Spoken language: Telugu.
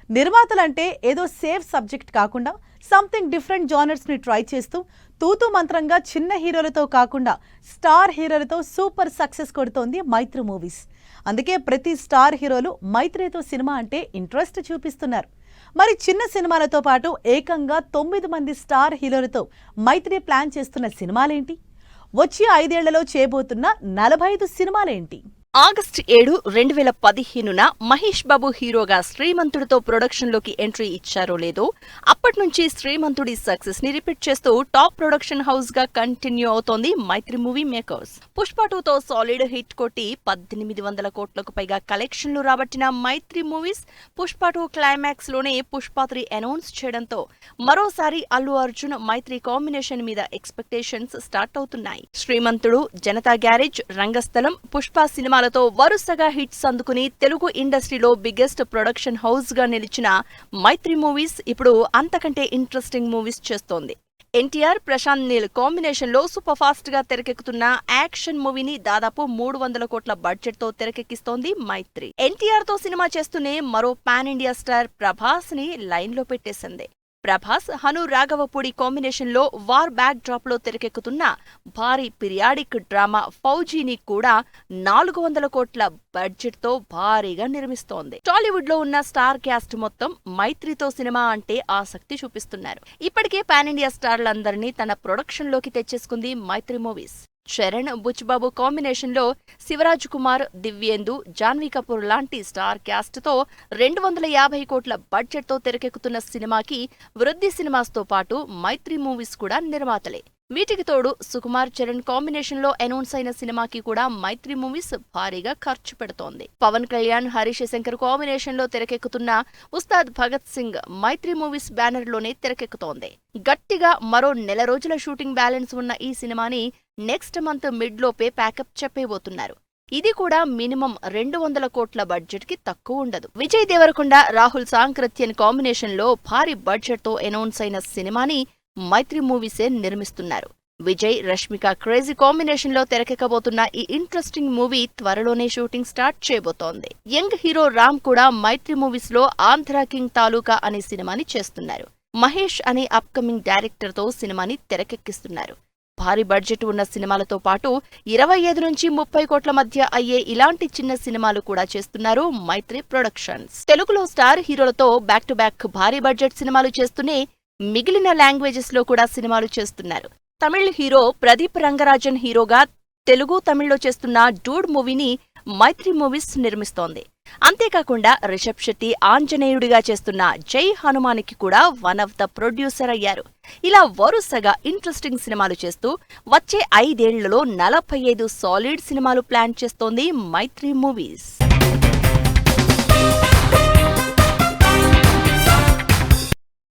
నిర్మాతలంటే ఏదో సేఫ్ సబ్జెక్ట్ కాకుండా సంథింగ్ డిఫరెంట్ జానర్స్ ని ట్రై చేస్తూ తూతూ మంత్రంగా చిన్న హీరోలతో కాకుండా స్టార్ హీరోలతో సూపర్ సక్సెస్ కొడుతోంది మైత్రి మూవీస్. అందుకే ప్రతి స్టార్ హీరోలు మైత్రితో సినిమా అంటే ఇంట్రెస్ట్ చూపిస్తున్నారు. మరి చిన్న సినిమాలతో పాటు ఏకంగా 9 మంది స్టార్ హీరోలతో మైత్రి ప్లాన్ చేస్తున్న సినిమాలేంటి? వచ్చే 5 ఏళ్లలో చేయబోతున్న 45 సినిమాలేంటి? ఆగస్టు 7, 2015న మహేష్ బాబు హీరోగా శ్రీమంతుడితో ప్రొడక్షన్లోకి ఎంట్రీ ఇచ్చారో లేదో అప్పట్నుంచి శ్రీమంతుడి సక్సెస్ ని రిపీట్ చేస్తూ టాప్ ప్రొడక్షన్ హౌస్ గా కంటిన్యూ అవుతోంది మైత్రి మూవీ మేకర్స్. పుష్ప 2తో సాలిడ్ హిట్ కొట్టి 1800 కోట్లకు పైగా కలెక్షన్లు రాబట్టిన మైత్రి మూవీస్ పుష్ప 2 క్లైమాక్స్ లోనే పుష్ప 3 అనౌన్స్ చేయడంతో మరోసారి అల్లు అర్జున్ మైత్రి కాంబినేషన్ మీద ఎక్స్పెక్టేషన్స్ స్టార్ట్ అవుతున్నాయి. శ్రీమంతుడు, జనతా గ్యారేజ్, రంగస్థలం, పుష్ప సినిమాలతో వరుసగా హిట్స్ అందుకుని తెలుగు ఇండస్ట్రీలో బిగ్గెస్ట్ ప్రొడక్షన్ హౌస్ గా నిలిచిన మైత్రి మూవీస్ ఇప్పుడు అంతకంటే ఇంట్రెస్టింగ్ మూవీస్ చేస్తోంది. ఎన్టీఆర్, ప్రశాంత్ నీల్ కాంబినేషన్ లో సూపర్ ఫాస్ట్ గా తెరకెక్కుతున్న యాక్షన్ మూవీని దాదాపు 300 కోట్ల బడ్జెట్ తో తెరకెక్కిస్తోంది మైత్రి. ఎన్టీఆర్ తో సినిమా చేస్తూనే మరో పాన్ ఇండియా స్టార్ ప్రభాస్ ని లైన్ లో పెట్టేసింది. ప్రభాస్, హను రాఘవపూడి కాంబినేషన్ లో వార్ బ్యాక్ డ్రాప్ లో తెరకెక్కుతున్న భారీ పీరియాడిక్ డ్రామా ఫౌజీని కూడా 400 కోట్ల బడ్జెట్ తో భారీగా నిర్మిస్తోంది. టాలీవుడ్ లో ఉన్న స్టార్ క్యాస్ట్ మొత్తం మైత్రితో సినిమా అంటే ఆసక్తి చూపిస్తున్నారు. ఇప్పటికే పాన్ ఇండియా స్టార్లందరినీ తన ప్రొడక్షన్ లోకి తెచ్చేసుకుంది మైత్రి మూవీస్. చరణ్, బుచ్బాబు కాంబినేషన్ లో శివరాజ్ కుమార్, దివ్యేందు, జాన్వీ కపూర్ లాంటి స్టార్ క్యాస్ట్ తో 250 కోట్ల బడ్జెట్ తో తెరకెక్కుతున్న సినిమాకి వృద్ధి సినిమాస్ తో పాటు మైత్రి మూవీస్ కూడా నిర్మాతలే. వీటికి తోడు సుకుమార్, చరణ్ కాంబినేషన్ లో అనౌన్స్ అయిన సినిమాకి కూడా మైత్రి మూవీస్ భారీగా ఖర్చు పెడుతోంది. పవన్ కళ్యాణ్, హరీష్ శంకర్ కాంబినేషన్ లో తెరకెక్కుతున్న ఉస్తాద్ భగత్ సింగ్ మైత్రి మూవీస్ బ్యానర్ లోనే తెరకెక్కుతోంది. గట్టిగా మరో నెల రోజుల షూటింగ్ బ్యాలెన్స్ ఉన్న ఈ సినిమాని నెక్స్ట్ మంత్ మిడ్ లోపే ప్యాకప్ చెప్పేబోతున్నారు. ఇది కూడా మినిమం 200 కోట్ల బడ్జెట్ కి తక్కువ ఉండదు. విజయ్ దేవరకొండ, రాహుల్ సాంక్రత్యన్ కాంబినేషన్ లో భారీ బడ్జెట్ తో అనౌన్స్ అయిన సినిమాని మైత్రి మూవీసే నిర్మిస్తున్నారు. విజయ్, రష్మిక క్రేజీ కాంబినేషన్ లో తెరకెక్కబోతున్న ఈ ఇంట్రెస్టింగ్ మూవీ త్వరలోనే షూటింగ్ స్టార్ట్ చేయబోతోంది. యంగ్ హీరో రామ్ కూడా మైత్రి మూవీస్ లో ఆంధ్ర కింగ్ తాలూకా అనే సినిమాని చేస్తున్నారు. మహేష్ అనే అప్కమింగ్ డైరెక్టర్ తో సినిమాని తెరకెక్కిస్తున్నారు. భారీ బడ్జెట్ ఉన్న సినిమాలతో పాటు 25 నుంచి 30 కోట్ల మధ్య అయ్యే ఇలాంటి చిన్న సినిమాలు కూడా చేస్తున్నారు మైత్రి ప్రొడక్షన్స్. తెలుగులో స్టార్ హీరోలతో బ్యాక్ టు బ్యాక్ భారీ బడ్జెట్ సినిమాలు చేస్తూనే మిగిలిన లాంగ్వేజెస్ లో కూడా సినిమాలు చేస్తున్నారు. తమిళ్ హీరో ప్రదీప్ రంగరాజన్ హీరోగా తెలుగు, తమిళ్లో చేస్తున్న డూడ్ మూవీని మైత్రి మూవీస్ నిర్మిస్తోంది. అంతేకాకుండా రిషబ్ శెట్టి ఆంజనేయుడిగా చేస్తున్న జై హనుమానికి కూడా వన్ ఆఫ్ ద ప్రొడ్యూసర్ అయ్యారు. ఇలా వరుసగా ఇంట్రెస్టింగ్ సినిమాలు చేస్తూ వచ్చే 5 ఏళ్లలో 45 సాలిడ్ సినిమాలు ప్లాన్ చేస్తోంది మైత్రి మూవీస్.